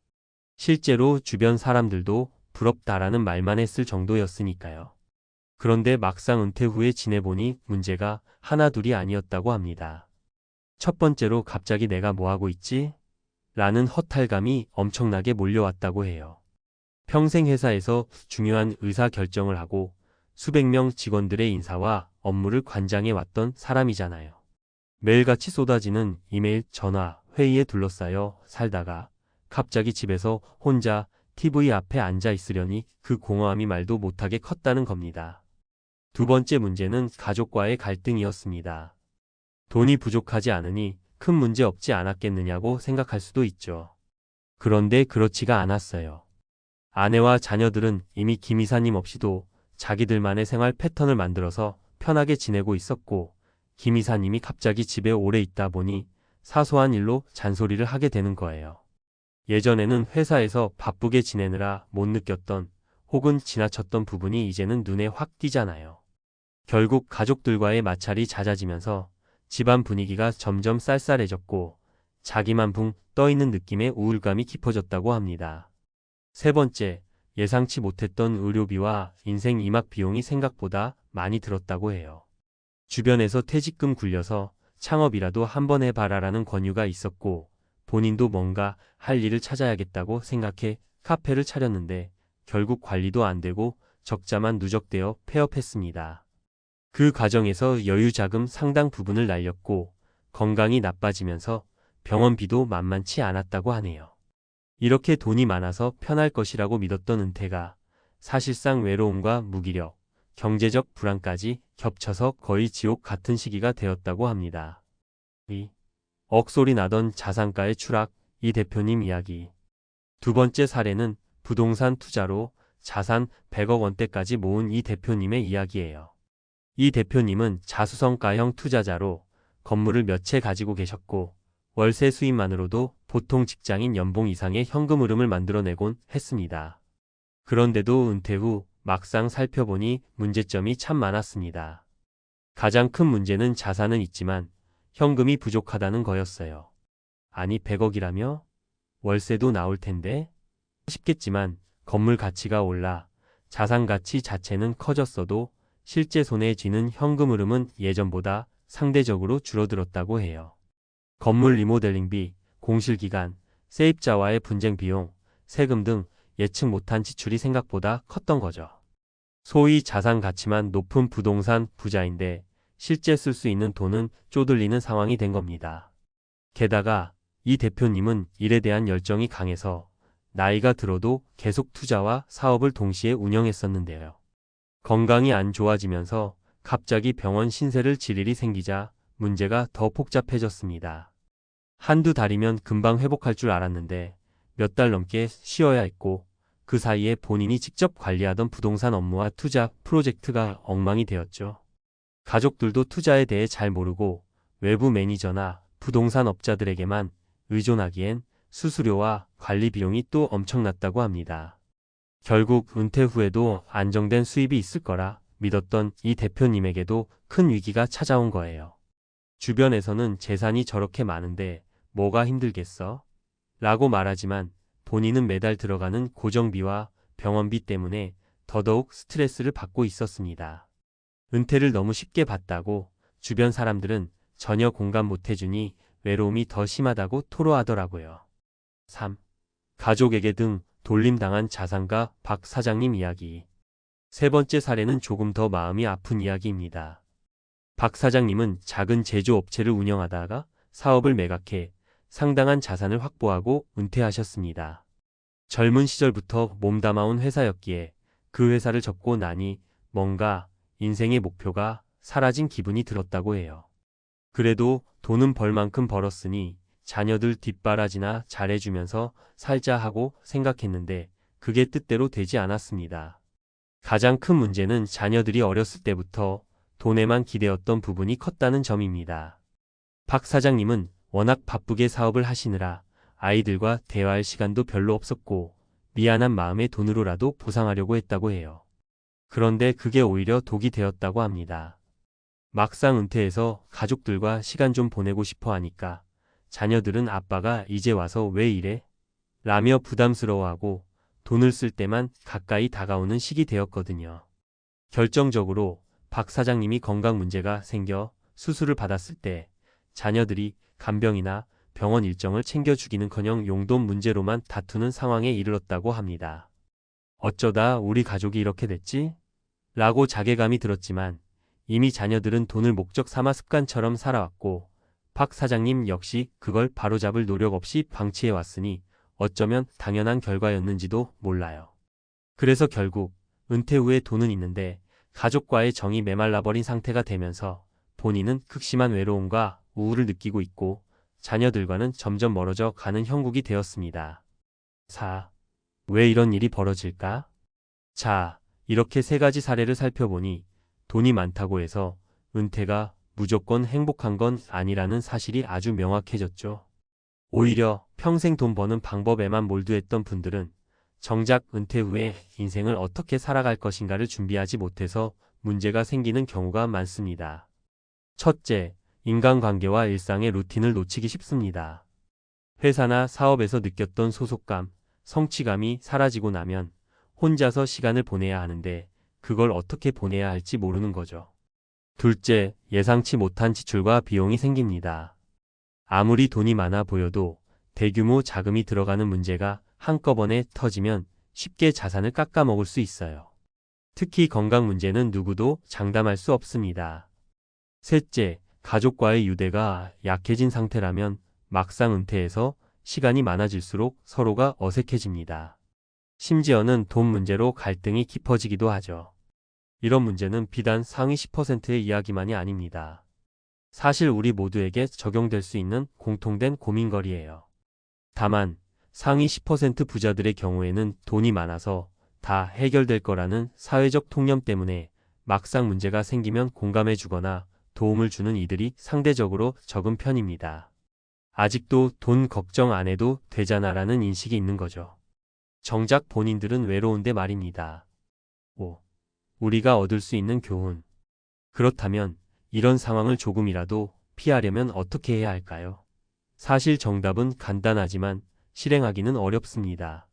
실제로 주변 사람들도 부럽다라는 말만 했을 정도였으니까요. 그런데 막상 은퇴 후에 지내보니 문제가 하나둘이 아니었다고 합니다. 첫 번째로 갑자기 내가 뭐하고 있지? 라는 허탈감이 엄청나게 몰려왔다고 해요. 평생 회사에서 중요한 의사 결정을 하고 수백 명 직원들의 인사와 업무를 관장해 왔던 사람이잖아요. 매일같이 쏟아지는 이메일, 전화, 회의에 둘러싸여 살다가 갑자기 집에서 혼자 TV 앞에 앉아 있으려니 그 공허함이 말도 못하게 컸다는 겁니다. 두 번째 문제는 가족과의 갈등이었습니다. 돈이 부족하지 않으니 큰 문제 없지 않았겠느냐고 생각할 수도 있죠. 그런데 그렇지가 않았어요. 아내와 자녀들은 이미 김 이사님 없이도 자기들만의 생활 패턴을 만들어서 편하게 지내고 있었고 김 이사님이 갑자기 집에 오래 있다 보니 사소한 일로 잔소리를 하게 되는 거예요. 예전에는 회사에서 바쁘게 지내느라 못 느꼈던 혹은 지나쳤던 부분이 이제는 눈에 확 띄잖아요. 결국 가족들과의 마찰이 잦아지면서 집안 분위기가 점점 쌀쌀해졌고 자기만 붕 떠있는 느낌의 우울감이 깊어졌다고 합니다. 세 번째, 예상치 못했던 의료비와 인생 이막 비용이 생각보다 많이 들었다고 해요. 주변에서 퇴직금 굴려서 창업이라도 한번 해봐라라는 권유가 있었고 본인도 뭔가 할 일을 찾아야겠다고 생각해 카페를 차렸는데 결국 관리도 안 되고 적자만 누적되어 폐업했습니다. 그 과정에서 여유자금 상당 부분을 날렸고 건강이 나빠지면서 병원비도 만만치 않았다고 하네요. 이렇게 돈이 많아서 편할 것이라고 믿었던 은퇴가 사실상 외로움과 무기력, 경제적 불안까지 겹쳐서 거의 지옥 같은 시기가 되었다고 합니다. 억소리 나던 자산가의 추락, 이 대표님 이야기. 두 번째 사례는 부동산 투자로 자산 100억 원대까지 모은 이 대표님의 이야기예요. 이 대표님은 자수성가형 투자자로 건물을 몇 채 가지고 계셨고 월세 수입만으로도 보통 직장인 연봉 이상의 현금 흐름을 만들어내곤 했습니다. 그런데도 은퇴 후 막상 살펴보니 문제점이 참 많았습니다. 가장 큰 문제는 자산은 있지만 현금이 부족하다는 거였어요. 아니 100억이라며? 월세도 나올 텐데? 싶겠지만 건물 가치가 올라 자산 가치 자체는 커졌어도 실제 손에 쥐는 현금 흐름은 예전보다 상대적으로 줄어들었다고 해요. 건물 리모델링비, 공실기간, 세입자와의 분쟁 비용, 세금 등 예측 못한 지출이 생각보다 컸던 거죠. 소위 자산 가치만 높은 부동산 부자인데 실제 쓸 수 있는 돈은 쪼들리는 상황이 된 겁니다. 게다가 이 대표님은 일에 대한 열정이 강해서 나이가 들어도 계속 투자와 사업을 동시에 운영했었는데요. 건강이 안 좋아지면서 갑자기 병원 신세를 질 일이 생기자 문제가 더 복잡해졌습니다. 한두 달이면 금방 회복할 줄 알았는데 몇 달 넘게 쉬어야 했고 그 사이에 본인이 직접 관리하던 부동산 업무와 투자 프로젝트가 엉망이 되었죠. 가족들도 투자에 대해 잘 모르고 외부 매니저나 부동산 업자들에게만 의존하기엔 수수료와 관리 비용이 또 엄청났다고 합니다. 결국 은퇴 후에도 안정된 수입이 있을 거라 믿었던 이 대표님에게도 큰 위기가 찾아온 거예요. 주변에서는 재산이 저렇게 많은데 뭐가 힘들겠어? 라고 말하지만 본인은 매달 들어가는 고정비와 병원비 때문에 더더욱 스트레스를 받고 있었습니다. 은퇴를 너무 쉽게 봤다고 주변 사람들은 전혀 공감 못해주니 외로움이 더 심하다고 토로하더라고요. 3. 가족에게 등 돌림당한 자산가 박 사장님 이야기. 세 번째 사례는 조금 더 마음이 아픈 이야기입니다. 박 사장님은 작은 제조업체를 운영하다가 사업을 매각해 상당한 자산을 확보하고 은퇴하셨습니다. 젊은 시절부터 몸담아온 회사였기에 그 회사를 접고 나니 뭔가 인생의 목표가 사라진 기분이 들었다고 해요. 그래도 돈은 벌 만큼 벌었으니 자녀들 뒷바라지나 잘해주면서 살자 하고 생각했는데 그게 뜻대로 되지 않았습니다. 가장 큰 문제는 자녀들이 어렸을 때부터 돈에만 기대었던 부분이 컸다는 점입니다. 박 사장님은 워낙 바쁘게 사업을 하시느라 아이들과 대화할 시간도 별로 없었고 미안한 마음에 돈으로라도 보상하려고 했다고 해요. 그런데 그게 오히려 독이 되었다고 합니다. 막상 은퇴해서 가족들과 시간 좀 보내고 싶어 하니까 자녀들은 아빠가 이제 와서 왜 이래? 라며 부담스러워하고 돈을 쓸 때만 가까이 다가오는 시기 되었거든요. 결정적으로 박 사장님이 건강 문제가 생겨 수술을 받았을 때 자녀들이 간병이나 병원 일정을 챙겨주기는커녕 용돈 문제로만 다투는 상황에 이르렀다고 합니다. 어쩌다 우리 가족이 이렇게 됐지? 라고 자괴감이 들었지만 이미 자녀들은 돈을 목적 삼아 습관처럼 살아왔고 박 사장님 역시 그걸 바로잡을 노력 없이 방치해왔으니 어쩌면 당연한 결과였는지도 몰라요. 그래서 결국 은퇴 후에 돈은 있는데 가족과의 정이 메말라버린 상태가 되면서 본인은 극심한 외로움과 우울을 느끼고 있고 자녀들과는 점점 멀어져 가는 형국이 되었습니다. 4. 왜 이런 일이 벌어질까? 자, 이렇게 세 가지 사례를 살펴보니 돈이 많다고 해서 은퇴가 무조건 행복한 건 아니라는 사실이 아주 명확해졌죠. 오히려 평생 돈 버는 방법에만 몰두했던 분들은 정작 은퇴 후에 인생을 어떻게 살아갈 것인가를 준비하지 못해서 문제가 생기는 경우가 많습니다. 첫째, 인간관계와 일상의 루틴을 놓치기 쉽습니다. 회사나 사업에서 느꼈던 소속감, 성취감이 사라지고 나면 혼자서 시간을 보내야 하는데 그걸 어떻게 보내야 할지 모르는 거죠. 둘째, 예상치 못한 지출과 비용이 생깁니다. 아무리 돈이 많아 보여도 대규모 자금이 들어가는 문제가 한꺼번에 터지면 쉽게 자산을 깎아먹을 수 있어요. 특히 건강 문제는 누구도 장담할 수 없습니다. 셋째, 가족과의 유대가 약해진 상태라면 막상 은퇴해서 시간이 많아질수록 서로가 어색해집니다. 심지어는 돈 문제로 갈등이 깊어지기도 하죠. 이런 문제는 비단 상위 10%의 이야기만이 아닙니다. 사실 우리 모두에게 적용될 수 있는 공통된 고민거리예요. 다만 상위 10% 부자들의 경우에는 돈이 많아서 다 해결될 거라는 사회적 통념 때문에 막상 문제가 생기면 공감해 주거나 도움을 주는 이들이 상대적으로 적은 편입니다. 아직도 돈 걱정 안 해도 되잖아라는 인식이 있는 거죠. 정작 본인들은 외로운데 말입니다. 5. 우리가 얻을 수 있는 교훈. 그렇다면 이런 상황을 조금이라도 피하려면 어떻게 해야 할까요? 사실 정답은 간단하지만 실행하기는 어렵습니다.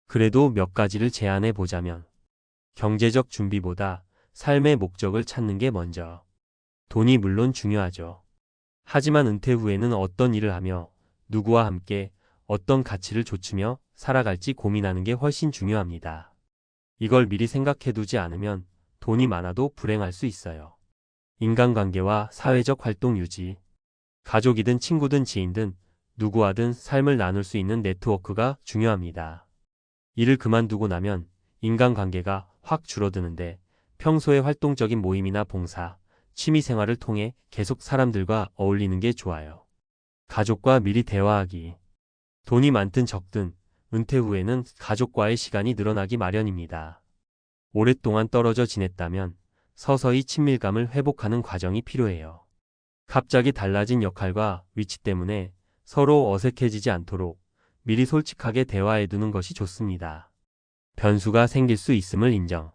그래도 몇 가지를 제안해 보자면 경제적 준비보다 삶의 목적을 찾는 게 먼저. 돈이 물론 중요하죠. 하지만 은퇴 후에는 어떤 일을 하며 누구와 함께 어떤 가치를 좇으며 살아갈지 고민하는 게 훨씬 중요합니다. 이걸 미리 생각해두지 않으면 돈이 많아도 불행할 수 있어요. 인간관계와 사회적 활동 유지. 가족이든 친구든 지인든 누구와든 삶을 나눌 수 있는 네트워크가 중요합니다. 일을 그만두고 나면 인간관계가 확 줄어드는데 평소에 활동적인 모임이나 봉사, 취미 생활을 통해 계속 사람들과 어울리는 게 좋아요. 가족과 미리 대화하기. 돈이 많든 적든 은퇴 후에는 가족과의 시간이 늘어나기 마련입니다. 오랫동안 떨어져 지냈다면 서서히 친밀감을 회복하는 과정이 필요해요. 갑자기 달라진 역할과 위치 때문에 서로 어색해지지 않도록 미리 솔직하게 대화해두는 것이 좋습니다. 변수가 생길 수 있음을 인정.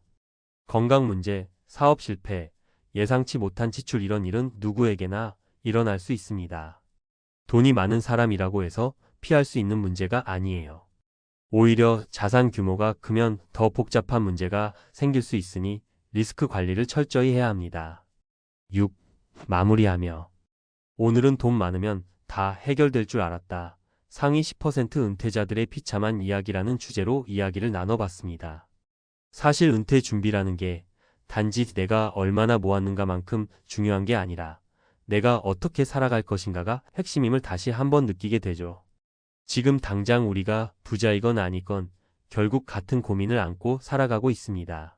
건강 문제, 사업 실패, 예상치 못한 지출 이런 일은 누구에게나 일어날 수 있습니다. 돈이 많은 사람이라고 해서 피할 수 있는 문제가 아니에요. 오히려 자산 규모가 크면 더 복잡한 문제가 생길 수 있으니 리스크 관리를 철저히 해야 합니다. 6. 마무리하며. 오늘은 돈 많으면 다 해결될 줄 알았다. 상위 10% 은퇴자들의 비참한 이야기라는 주제로 이야기를 나눠봤습니다. 사실 은퇴 준비라는 게 단지 내가 얼마나 모았는가만큼 중요한 게 아니라 내가 어떻게 살아갈 것인가가 핵심임을 다시 한번 느끼게 되죠. 지금 당장 우리가 부자이건 아니건 결국 같은 고민을 안고 살아가고 있습니다.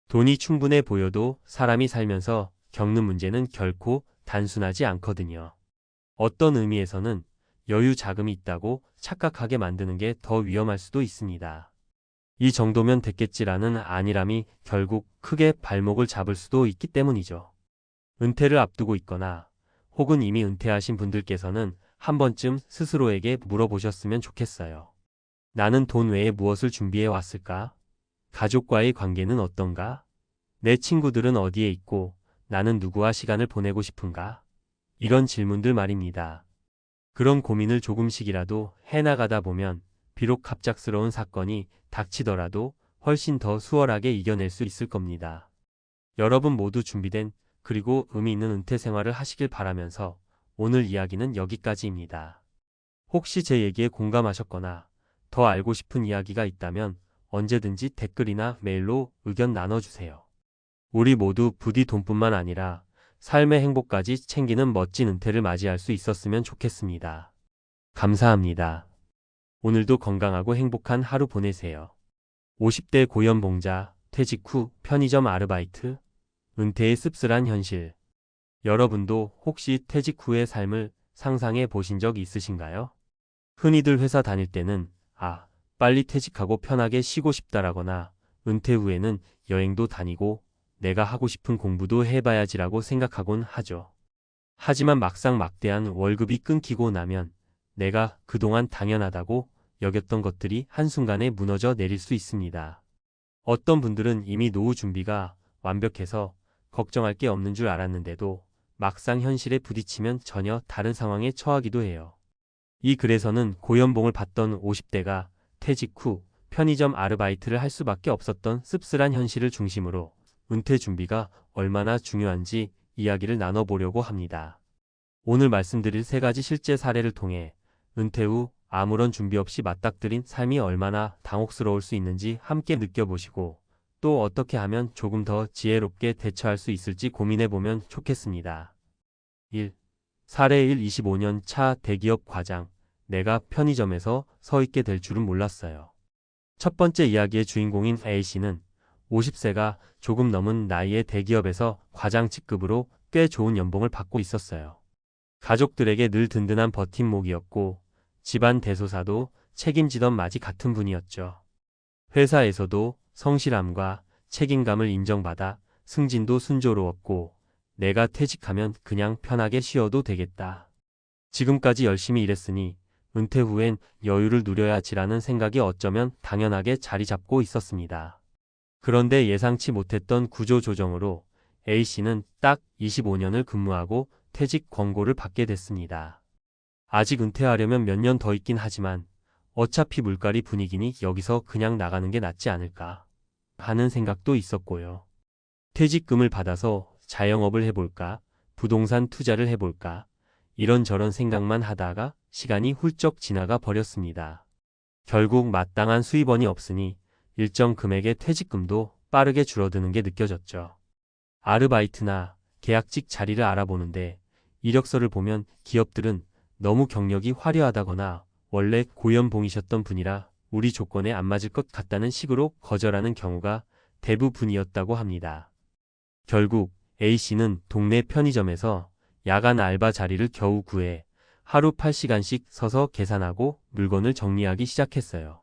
돈이 충분해 보여도 사람이 살면서 겪는 문제는 결코 단순하지 않거든요. 어떤 의미에서는 여유 자금이 있다고 착각하게 만드는 게 더 위험할 수도 있습니다. 이 정도면 됐겠지라는 안일함이 결국 크게 발목을 잡을 수도 있기 때문이죠. 은퇴를 앞두고 있거나 혹은 이미 은퇴하신 분들께서는 한 번쯤 스스로에게 물어보셨으면 좋겠어요. 나는 돈 외에 무엇을 준비해 왔을까? 가족과의 관계는 어떤가? 내 친구들은 어디에 있고 나는 누구와 시간을 보내고 싶은가? 이런 질문들 말입니다. 그런 고민을 조금씩이라도 해나가다 보면 비록 갑작스러운 사건이 닥치더라도 훨씬 더 수월하게 이겨낼 수 있을 겁니다. 여러분 모두 준비된 그리고 의미 있는 은퇴 생활을 하시길 바라면서 오늘 이야기는 여기까지입니다. 혹시 제 얘기에 공감하셨거나 더 알고 싶은 이야기가 있다면 언제든지 댓글이나 메일로 의견 나눠주세요. 우리 모두 부디 돈뿐만 아니라 삶의 행복까지 챙기는 멋진 은퇴를 맞이할 수 있었으면 좋겠습니다. 감사합니다. 오늘도 건강하고 행복한 하루 보내세요. 50대 고연봉자, 퇴직 후 편의점 아르바이트, 은퇴의 씁쓸한 현실. 여러분도 혹시 퇴직 후의 삶을 상상해 보신 적 있으신가요? 흔히들 회사 다닐 때는 빨리 퇴직하고 편하게 쉬고 싶다라거나 은퇴 후에는 여행도 다니고 내가 하고 싶은 공부도 해봐야지라고 생각하곤 하죠. 하지만 막상 막대한 월급이 끊기고 나면 내가 그동안 당연하다고 여겼던 것들이 한순간에 무너져 내릴 수 있습니다. 어떤 분들은 이미 노후 준비가 완벽해서 걱정할 게 없는 줄 알았는데도 막상 현실에 부딪히면 전혀 다른 상황에 처하기도 해요. 이 글에서는 고연봉을 받던 50대가 퇴직 후 편의점 아르바이트를 할 수밖에 없었던 씁쓸한 현실을 중심으로 은퇴 준비가 얼마나 중요한지 이야기를 나눠보려고 합니다. 오늘 말씀드릴 3가지 실제 사례를 통해 은퇴 후 아무런 준비 없이 맞닥뜨린 삶이 얼마나 당혹스러울 수 있는지 함께 느껴보시고 또 어떻게 하면 조금 더 지혜롭게 대처할 수 있을지 고민해보면 좋겠습니다. 1. 사례 1. 25년 차 대기업 과장. 내가 편의점에서 서 있게 될 줄은 몰랐어요. 첫 번째 이야기의 주인공인 A씨는 50세가 조금 넘은 나이에 대기업에서 과장 직급으로 꽤 좋은 연봉을 받고 있었어요. 가족들에게 늘 든든한 버팀목이었고 집안 대소사도 책임지던 맏이 같은 분이었죠. 회사에서도 성실함과 책임감을 인정받아 승진도 순조로웠고 내가 퇴직하면 그냥 편하게 쉬어도 되겠다. 지금까지 열심히 일했으니 은퇴 후엔 여유를 누려야지라는 생각이 어쩌면 당연하게 자리 잡고 있었습니다. 그런데 예상치 못했던 구조조정으로 A씨는 딱 25년을 근무하고 퇴직 권고를 받게 됐습니다. 아직 은퇴하려면 몇 년 더 있긴 하지만 어차피 물갈이 분위기니 여기서 그냥 나가는 게 낫지 않을까 하는 생각도 있었고요. 퇴직금을 받아서 자영업을 해볼까, 부동산 투자를 해볼까, 이런저런 생각만 하다가 시간이 훌쩍 지나가 버렸습니다. 결국 마땅한 수입원이 없으니 일정 금액의 퇴직금도 빠르게 줄어드는 게 느껴졌죠. 아르바이트나 계약직 자리를 알아보는데 이력서를 보면 기업들은 너무 경력이 화려하다거나 원래 고연봉이셨던 분이라 우리 조건에 안 맞을 것 같다는 식으로 거절하는 경우가 대부분이었다고 합니다. 결국 A씨는 동네 편의점에서 야간 알바 자리를 겨우 구해 하루 8시간씩 서서 계산하고 물건을 정리하기 시작했어요.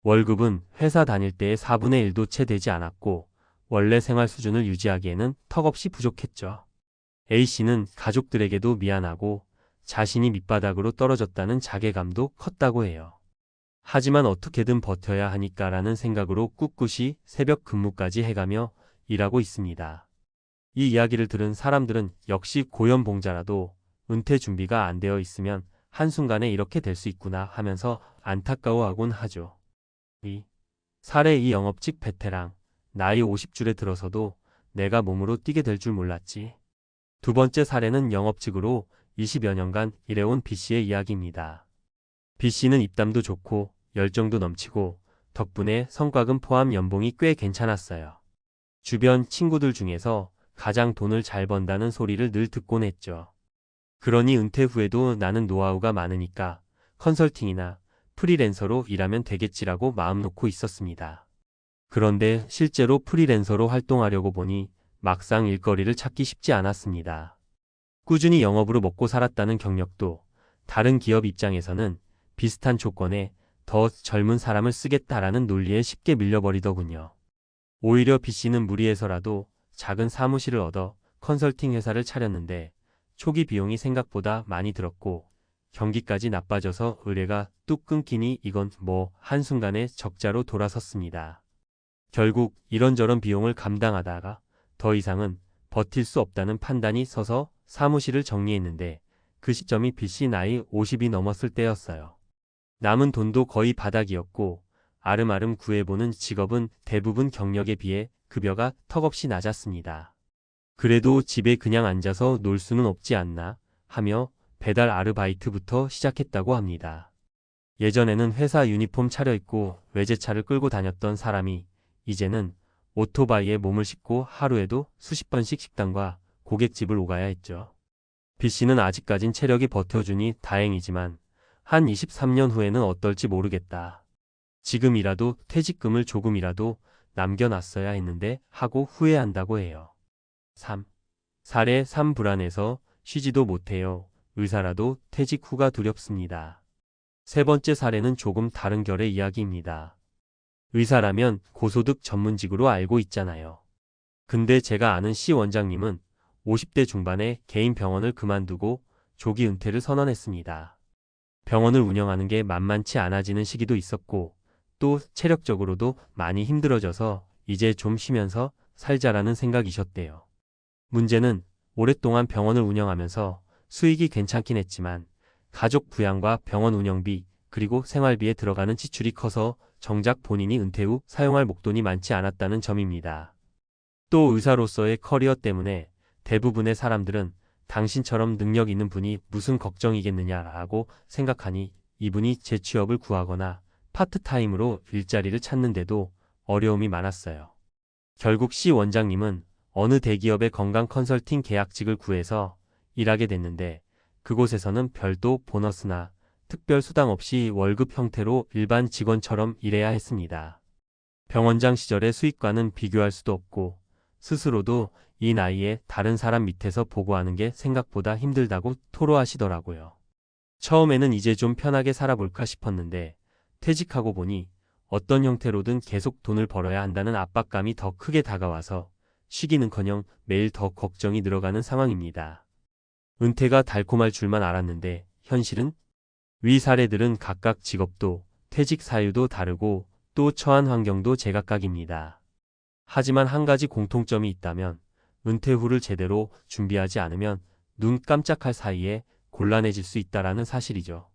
월급은 회사 다닐 때의 4분의 1도 채 되지 않았고 원래 생활 수준을 유지하기에는 턱없이 부족했죠. A씨는 가족들에게도 미안하고 자신이 밑바닥으로 떨어졌다는 자괴감도 컸다고 해요. 하지만 어떻게든 버텨야 하니까라는 생각으로 꿋꿋이 새벽 근무까지 해가며 일하고 있습니다. 이 이야기를 들은 사람들은 역시 고연봉자라도 은퇴 준비가 안 되어 있으면 한순간에 이렇게 될 수 있구나 하면서 안타까워하곤 하죠. 이 사례 이 영업직 베테랑, 나이 50줄에 들어서도 내가 몸으로 뛰게 될 줄 몰랐지. 두 번째 사례는 영업직으로 20여 년간 일해온 B씨의 이야기입니다. B씨는 입담도 좋고 열정도 넘치고 덕분에 성과금 포함 연봉이 꽤 괜찮았어요. 주변 친구들 중에서 가장 돈을 잘 번다는 소리를 늘 듣곤 했죠. 그러니 은퇴 후에도 나는 노하우가 많으니까 컨설팅이나 프리랜서로 일하면 되겠지라고 마음 놓고 있었습니다. 그런데 실제로 프리랜서로 활동하려고 보니 막상 일거리를 찾기 쉽지 않았습니다. 꾸준히 영업으로 먹고 살았다는 경력도 다른 기업 입장에서는 비슷한 조건에 더 젊은 사람을 쓰겠다라는 논리에 쉽게 밀려버리더군요. 오히려 B씨는 무리해서라도 작은 사무실을 얻어 컨설팅 회사를 차렸는데 초기 비용이 생각보다 많이 들었고 경기까지 나빠져서 의뢰가 뚝 끊기니 이건 뭐 한순간에 적자로 돌아섰습니다. 결국 이런저런 비용을 감당하다가 더 이상은 버틸 수 없다는 판단이 서서 사무실을 정리했는데 그 시점이 B씨 나이 50이 넘었을 때였어요. 남은 돈도 거의 바닥이었고 아름아름 구해보는 직업은 대부분 경력에 비해 급여가 턱없이 낮았습니다. 그래도 집에 그냥 앉아서 놀 수는 없지 않나 하며 배달 아르바이트부터 시작했다고 합니다. 예전에는 회사 유니폼 차려입고 외제차를 끌고 다녔던 사람이 이제는 오토바이에 몸을 싣고 하루에도 수십 번씩 식당과 고깃집을 오가야 했죠. B씨는 아직까진 체력이 버텨주니 다행이지만 한 23년 후에는 어떨지 모르겠다. 지금이라도 퇴직금을 조금이라도 남겨놨어야 했는데 하고 후회한다고 해요. 3. 사례 3. 불안해서 쉬지도 못해요. 의사라도 퇴직 후가 두렵습니다. 세 번째 사례는 조금 다른 결의 이야기입니다. 의사라면 고소득 전문직으로 알고 있잖아요. 근데 제가 아는 C 원장님은 50대 중반에 개인 병원을 그만두고 조기 은퇴를 선언했습니다. 병원을 운영하는 게 만만치 않아지는 시기도 있었고 또 체력적으로도 많이 힘들어져서 이제 좀 쉬면서 살자라는 생각이셨대요. 문제는 오랫동안 병원을 운영하면서 수익이 괜찮긴 했지만 가족 부양과 병원 운영비 그리고 생활비에 들어가는 지출이 커서 정작 본인이 은퇴 후 사용할 목돈이 많지 않았다는 점입니다. 또 의사로서의 커리어 때문에 대부분의 사람들은 당신처럼 능력 있는 분이 무슨 걱정이겠느냐라고 생각하니 이분이 재취업을 구하거나 파트타임으로 일자리를 찾는데도 어려움이 많았어요. 결국 C 원장님은 어느 대기업의 건강 컨설팅 계약직을 구해서 일하게 됐는데 그곳에서는 별도 보너스나 특별 수당 없이 월급 형태로 일반 직원처럼 일해야 했습니다. 병원장 시절의 수익과는 비교할 수도 없고 스스로도 이 나이에 다른 사람 밑에서 보고하는 게 생각보다 힘들다고 토로하시더라고요. 처음에는 이제 좀 편하게 살아볼까 싶었는데 퇴직하고 보니 어떤 형태로든 계속 돈을 벌어야 한다는 압박감이 더 크게 다가와서 쉬기는커녕 매일 더 걱정이 늘어가는 상황입니다. 은퇴가 달콤할 줄만 알았는데 현실은? 위 사례들은 각각 직업도 퇴직 사유도 다르고 또 처한 환경도 제각각입니다. 하지만 한 가지 공통점이 있다면 은퇴 후를 제대로 준비하지 않으면 눈 깜짝할 사이에 곤란해질 수 있다라는 사실이죠.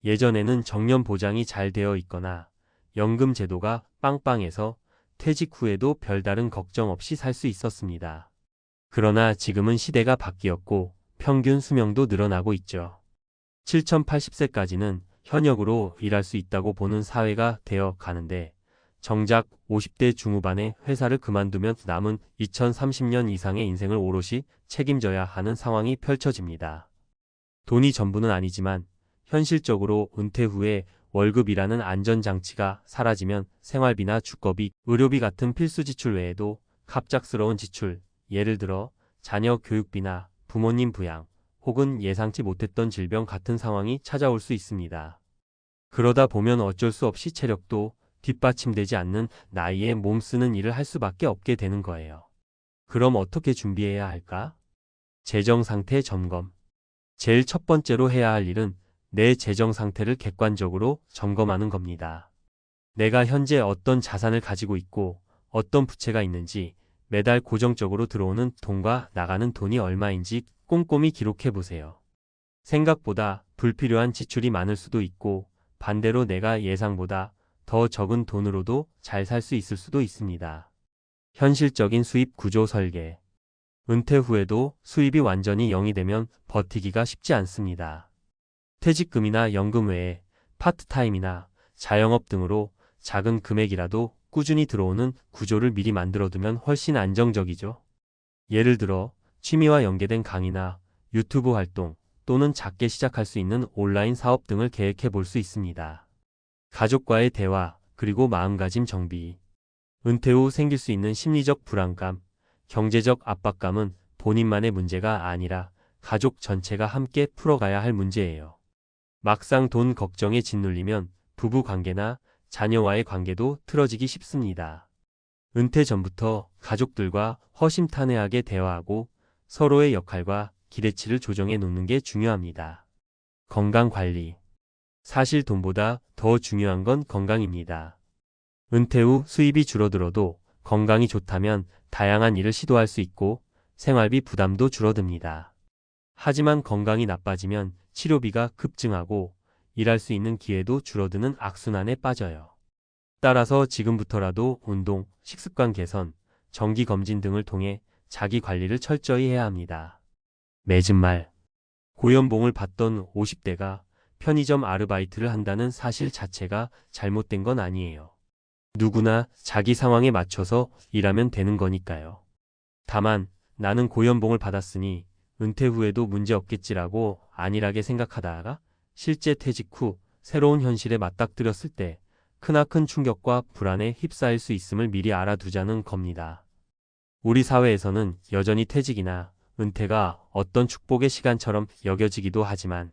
예전에는 정년 보장이 잘 되어 있거나 연금 제도가 빵빵해서 퇴직 후에도 별다른 걱정 없이 살 수 있었습니다. 그러나 지금은 시대가 바뀌었고 평균 수명도 늘어나고 있죠. 7080세까지는 현역으로 일할 수 있다고 보는 사회가 되어 가는데 정작 50대 중후반에 회사를 그만두면 남은 2030년 이상의 인생을 오롯이 책임져야 하는 상황이 펼쳐집니다. 돈이 전부는 아니지만 현실적으로 은퇴 후에 월급이라는 안전장치가 사라지면 생활비나 주거비, 의료비 같은 필수 지출 외에도 갑작스러운 지출, 예를 들어 자녀 교육비나 부모님 부양, 혹은 예상치 못했던 질병 같은 상황이 찾아올 수 있습니다. 그러다 보면 어쩔 수 없이 체력도 뒷받침되지 않는 나이에 몸 쓰는 일을 할 수밖에 없게 되는 거예요. 그럼 어떻게 준비해야 할까? 재정 상태 점검. 제일 첫 번째로 해야 할 일은 내 재정 상태를 객관적으로 점검하는 겁니다. 내가 현재 어떤 자산을 가지고 있고 어떤 부채가 있는지, 매달 고정적으로 들어오는 돈과 나가는 돈이 얼마인지 꼼꼼히 기록해 보세요. 생각보다 불필요한 지출이 많을 수도 있고, 반대로 내가 예상보다 더 적은 돈으로도 잘 살 수 있을 수도 있습니다. 현실적인 수입 구조 설계. 은퇴 후에도 수입이 완전히 0이 되면 버티기가 쉽지 않습니다. 퇴직금이나 연금 외에 파트타임이나 자영업 등으로 작은 금액이라도 꾸준히 들어오는 구조를 미리 만들어두면 훨씬 안정적이죠. 예를 들어 취미와 연계된 강의나 유튜브 활동 또는 작게 시작할 수 있는 온라인 사업 등을 계획해 볼 수 있습니다. 가족과의 대화, 그리고 마음가짐 정비. 은퇴 후 생길 수 있는 심리적 불안감, 경제적 압박감은 본인만의 문제가 아니라 가족 전체가 함께 풀어가야 할 문제예요. 막상 돈 걱정에 짓눌리면 부부 관계나 자녀와의 관계도 틀어지기 쉽습니다. 은퇴 전부터 가족들과 허심탄회하게 대화하고 서로의 역할과 기대치를 조정해 놓는 게 중요합니다. 건강 관리. 사실 돈보다 더 중요한 건 건강입니다. 은퇴 후 수입이 줄어들어도 건강이 좋다면 다양한 일을 시도할 수 있고 생활비 부담도 줄어듭니다. 하지만 건강이 나빠지면 치료비가 급증하고 일할 수 있는 기회도 줄어드는 악순환에 빠져요. 따라서 지금부터라도 운동, 식습관 개선, 정기검진 등을 통해 자기 관리를 철저히 해야 합니다. 맺은 말. 고연봉을 받던 50대가 편의점 아르바이트를 한다는 사실 자체가 잘못된 건 아니에요. 누구나 자기 상황에 맞춰서 일하면 되는 거니까요. 다만 나는 고연봉을 받았으니 은퇴 후에도 문제 없겠지라고 안일하게 생각하다가 실제 퇴직 후 새로운 현실에 맞닥뜨렸을 때 크나큰 충격과 불안에 휩싸일 수 있음을 미리 알아두자는 겁니다. 우리 사회에서는 여전히 퇴직이나 은퇴가 어떤 축복의 시간처럼 여겨지기도 하지만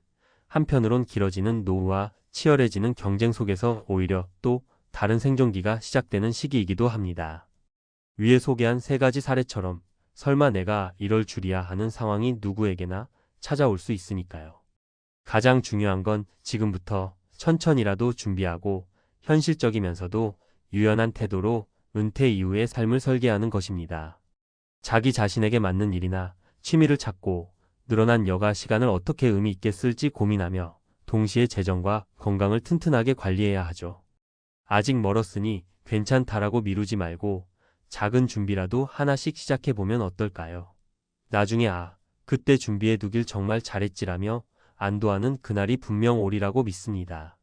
한편으론 길어지는 노후와 치열해지는 경쟁 속에서 오히려 또 다른 생존기가 시작되는 시기이기도 합니다. 위에 소개한 세 가지 사례처럼 설마 내가 이럴 줄이야 하는 상황이 누구에게나 찾아올 수 있으니까요. 가장 중요한 건 지금부터 천천히라도 준비하고 현실적이면서도 유연한 태도로 은퇴 이후의 삶을 설계하는 것입니다. 자기 자신에게 맞는 일이나 취미를 찾고 늘어난 여가 시간을 어떻게 의미 있게 쓸지 고민하며 동시에 재정과 건강을 튼튼하게 관리해야 하죠. 아직 멀었으니 괜찮다라고 미루지 말고 작은 준비라도 하나씩 시작해보면 어떨까요? 나중에 그때 준비해 두길 정말 잘했지라며 안도하는 그날이 분명 오리라고 믿습니다.